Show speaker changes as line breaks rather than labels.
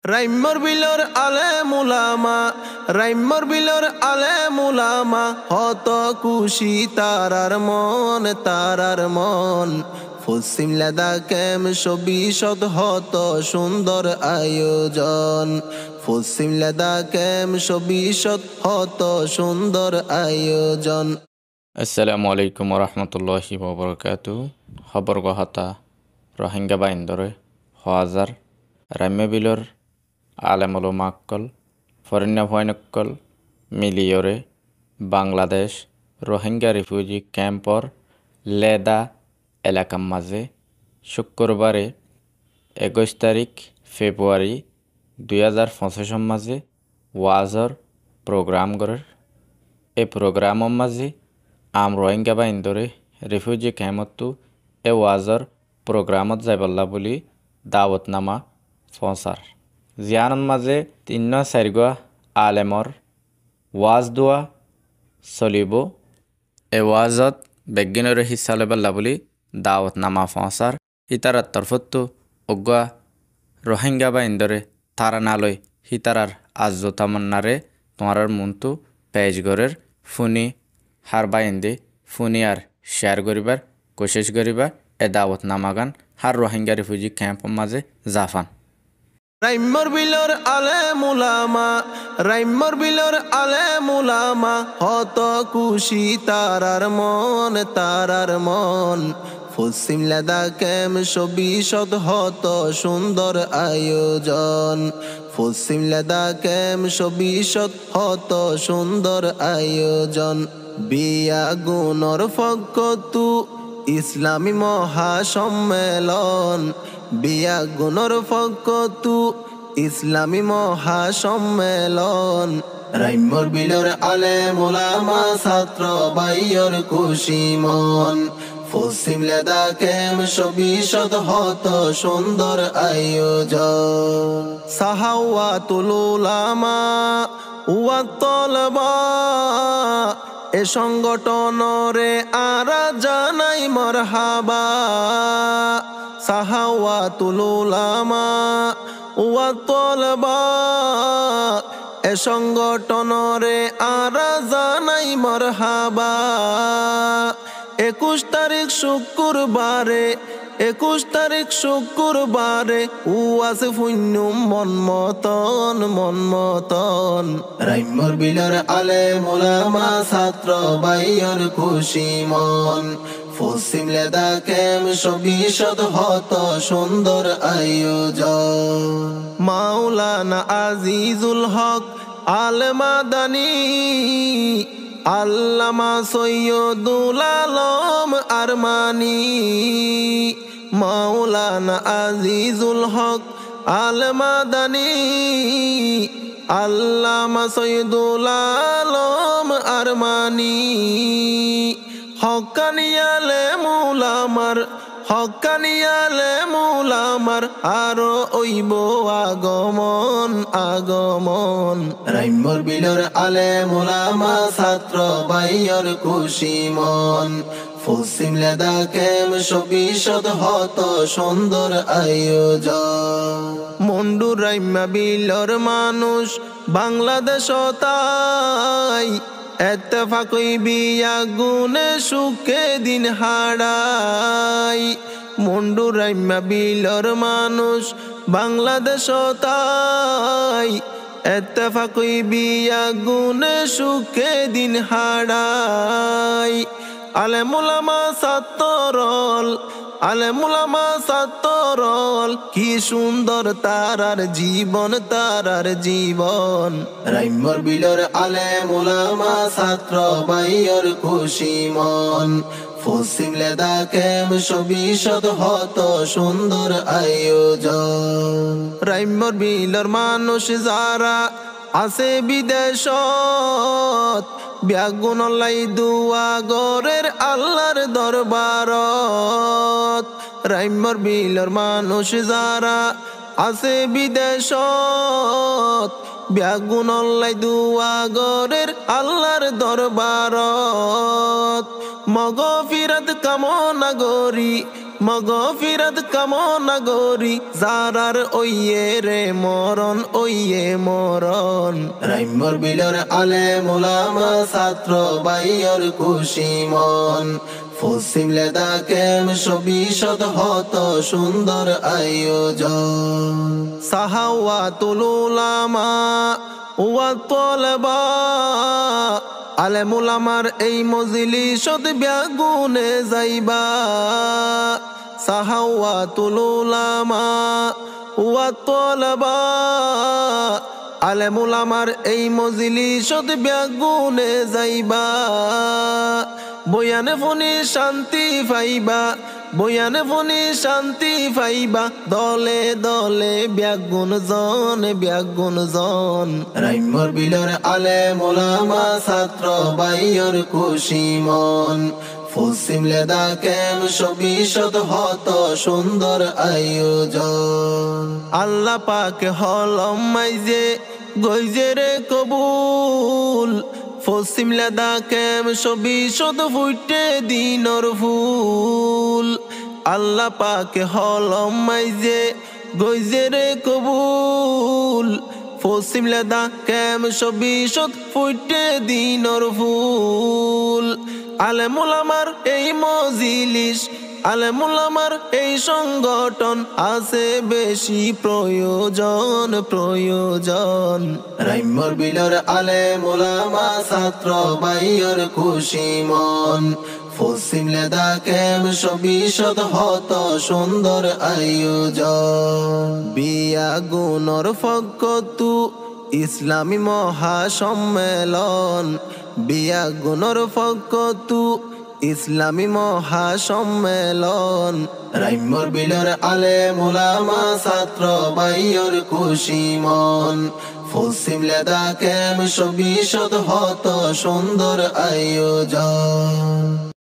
রাইমর বিলর আলে মুলামা, রাইমর বিলর আলে মুলামা, হত খুশি তারার মন, তারার মন। পশ্চিম লাদাখেম সবিশদ হত সুন্দর আয়োজন, পশ্চিম লাদাখেম সবিশদ হত সুন্দর আয়োজন।
আসসালামু আলাইকুম রহমতুল্লাহি ওবরকাতু। খবর গহতা রোহিঙ্গা বাইন্দরে হাজার রাম্যবিলর আলেমুলমাক্কল ফরিন্যা ভয়নক্কল মিলিয়রে বাংলাদেশ রোহিঙ্গা রিফিউজি ক্যাম্পর লেদা এলাকার মাঝে শুক্রবারে 21 তারিখ ফেব্রুয়ারি 2025 মাঝে ওয়াজর প্রোগ্রাম গড়ের। এই প্রোগ্রামৰ মাঝে রোহিঙ্গা বাইন্দরে রিফিউজি ক্যাম্পতো এ ওয়াজর প্রোগ্রামত যাইবল্লা বুলি দাওয়াতনামা পৌঁছার। জিয়ানৰ মাঝে 3-4 আলেমৰ ওয়াজ দোয়া চলিব। এ ওয়াজত বেগিনরে হিস্সা লবল্লা বুলি দাওয়াতনামা পৌঁছার। ইতারার তরফতো অজ্ঞা রোহিঙ্গা বাইন্দরে তারা নালয় হিতারার আজ তামান্নারে তোমার মনতো পেজ গড়ের ফুনি হার বাইন্দে ফুনি আর শেয়ার করিবার কোশিশ করিবা এ দাওয়াত নামাগান হার রোহিঙ্গা রিফিউজি ক্যাম্পর মাঝে জাফান।
রাইমর বিলর আলে মুলামা, রাইমর বিলর আলে মুলামা, হত খুশি তারার মন, তারার মন। পশ্চিম লাদাখেম সবিশদ হত সুন্দর আয়োজন, পশ্চিম লাদাখেম সবিশদ হত সুন্দর আয়োজন। বিয়া গুণর ফকতু ইসলামী মহাসম্মেলন, বিয়া গুণর ফকতু ইসলামী মহাসম্মেলন। রাইমর বিলর আলে মুলামা ছাত্র বাইয়র খুশি মন, পশ্চিম লাদাখেম সবিশদ হত সুন্দর আয়োজন। সাহাওয়াতুল উলামা ওয়া তলবা এ সংগঠনরে আরা জানাই মারহাবা। সাহাওয়াতুল উলামা ওয়া তলবা এ সংগঠনরে আরা জানাই মারহাবা। 21 তারিখ শুক্রবারে, 21 তারিখ শুক্রবারে ওয়াজ ফুন্নুম মন মতন, মন মতন। রাইমর বিলর আলে মুলামা ছাত্র বাইয়র খুশি মন, পশ্চিম লাদাখেম সবিশদ হত সুন্দর আয়োজন। মাওলানা আজিজুল হক আল মাদানী, আল্লামা সৈয়দুল আলম আরমানি, মাওলানা আজিজুল হক আল মাদানী, আল্লামা সৈয়দুল আলম আরমানি। হকানিয়ালে মুলামার, হকানিয়ালে মুলামার আরো ওইব আগমন, আগমন। রাইমর বিলর আলে মুলামা ছাত্র বাইয়র খুশি মন, পশ্চিম লাদাখেম সবিশদ হত সুন্দর আয়োজন। মন্ডু রাইমা বিলর মানুষ বাংলাদেশ তাই এত্তেফাকই বিয়া গুনে সুখে দিন হারাই। মন্ডু রাইমা বিলর মানুষ বাংলাদেশ তাই এত্তেফাকই বিয়া গুনে সুখে দিন হারাই। আলেমুলামা ছাত্রল, আলেমুলামা ছাত্রল, কি সুন্দর তারার জীবন, তারার জীবন। রাইমর বিলর আলেমুলামা ছাত্র বাইয়র খুশি মন, পশ্চিম লাদাখেম সবিশদ হত সুন্দর আয়োজন। রাইমর বিলর মানুষ যারা আছে বিদেশত, ব্যাগুনলাই দুয়া গরের আল্লাহর দরবারত। রাইমর বিলর মানুষ যারা আছে বিদেশত, ব্যাগুনলাই দুয়া গরের আল্লাহর দরবারত। মগফিরাত কামনা গরি, মগফিরাত কামনা গরি যারার ওইয়ে রে মরণ ওইয়ে মরণ রাইমর বিলর আলেম ওলামা ছাত্র বাইয়র খুশি মন পশ্চিম লেদাকেম সবিশদ হত সুন্দর আয়োজন সাহাওয়াতুল উলামা ওয়া তলবা আলেম ওলামার এই মজলিসত ব্যাগুনে যাইবা সাহাওয়াতুল উলামা ওয়া তলবা আলেম ওলামার এই মজলিসত ব্যাগুনে যাইবা বয়ানে ফোনে শান্তি পাইবা বয়ানে ফোনে শান্তি পাইবা দলে দলে ব্যাগুন জন রাইমর বিলর আলেম ওলামা ছাত্র বাইয়র খুশি মন পশ্চিম লেদাকেম সবিশদ হত সুন্দর আয়োজন আল্লাহ পাক হলম মাইজে গইজে রে কবুল পশ্চিম লেদাকেম সবিশদ ফুটে দিনর ফুল আল্লাহ পাক হলম মাইজে গইজে রে কবুল পশ্চিম লেদাকেম সবিশদ ফুটে দিনর ফুল আলেম ওলামার এই মজলিস আলেম ওলামার এই সংগঠন আছে বেশি প্রয়োজন রাইমর বিলর আলেম ওলামা ছাত্র বাইয়র খুশি মন পশ্চিম লেদাকেম সবিশদ হত সুন্দর আয়োজন বিয়া গুণর ফকতু ইসলামী মহাসম্মেলন বিয়া গুণর ফকতু ইসলামী মহাসম্মেলন রাইমর বিলর আলেম ওলামা ছাত্র বাইয়র খুশি মন পশ্চিম লেদাকেম সবিশদ হত সুন্দর আয়োজন।